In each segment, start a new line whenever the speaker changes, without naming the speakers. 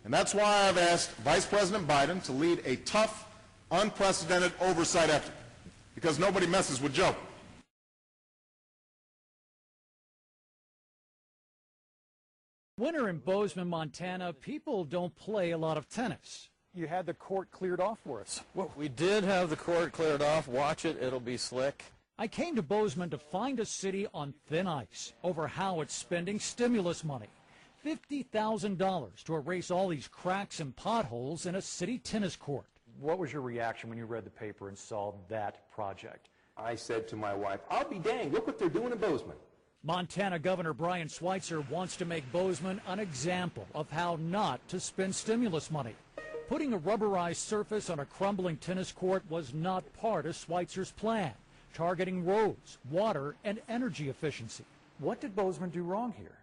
And that's why I've asked Vice President Biden to lead a tough, unprecedented oversight effort, because nobody messes with Joe.
Winter in Bozeman, Montana, people don't play a lot of tennis.
You had the court cleared off for us.
Well, we did have the court cleared off. Watch it. It'll be slick.
I came to Bozeman to find a city on thin ice over how it's spending stimulus money. $50,000 to erase all these cracks and potholes in a city tennis court.
What was your reaction when you read the paper and saw that project?
I said to my wife, I'll be danged, look what they're doing in Bozeman.
Montana Governor Brian Schweitzer wants to make Bozeman an example of how not to spend stimulus money. Putting a rubberized surface on a crumbling tennis court was not part of Schweitzer's plan, targeting roads, water, and energy efficiency.
What did Bozeman do wrong here?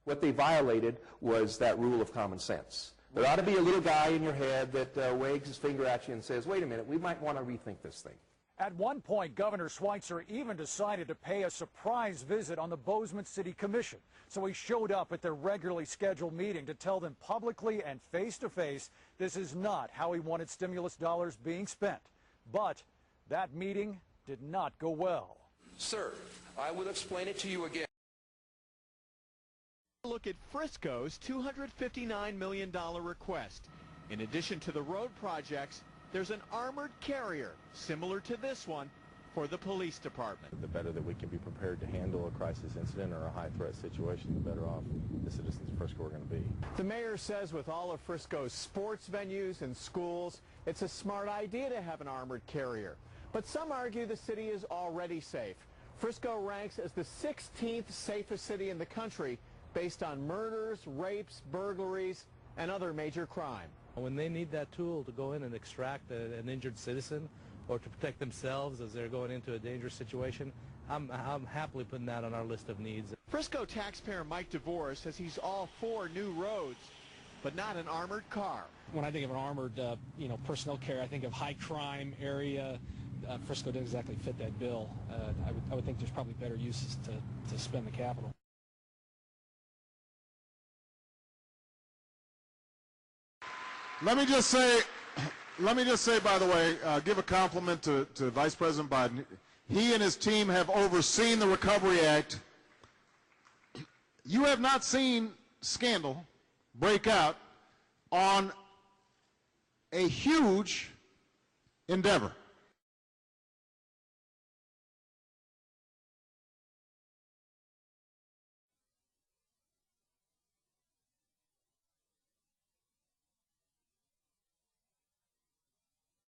What they violated was that rule of common sense. There ought to be a little guy in your head that wags his finger at you and says, wait a minute, we might want to rethink this thing.
At one point, Governor Schweitzer even decided to pay a surprise visit on the Bozeman City Commission. So he showed up at their regularly scheduled meeting to tell them publicly and face-to-face this is not how he wanted stimulus dollars being spent. But that meeting did not go well.
Sir, I will explain it to you again.
Look at Frisco's $259 million request. In addition to the road projects, there's an armored carrier, similar to this one, for the police department.
The better that we can be prepared to handle a crisis incident or a high-threat situation, the better off the citizens of Frisco are going to be.
The mayor says with all of Frisco's sports venues and schools, it's a smart idea to have an armored carrier. But some argue the city is already safe. Frisco ranks as the 16th safest city in the country based on murders, rapes, burglaries, and other major crime.
When they need that tool to go in and extract an injured citizen or to protect themselves as they're going into a dangerous situation, I'm happily putting that on our list of needs.
Frisco taxpayer Mike DeVore says he's all for new roads, but not an armored car.
When I think of an armored personnel carrier, I think of high crime area. Frisco doesn't exactly fit that bill. I would think there's probably better uses to spend the capital.
Let me just say, by the way, give a compliment to Vice President Biden. He and his team have overseen the Recovery Act. You have not seen scandal break out on a huge endeavor.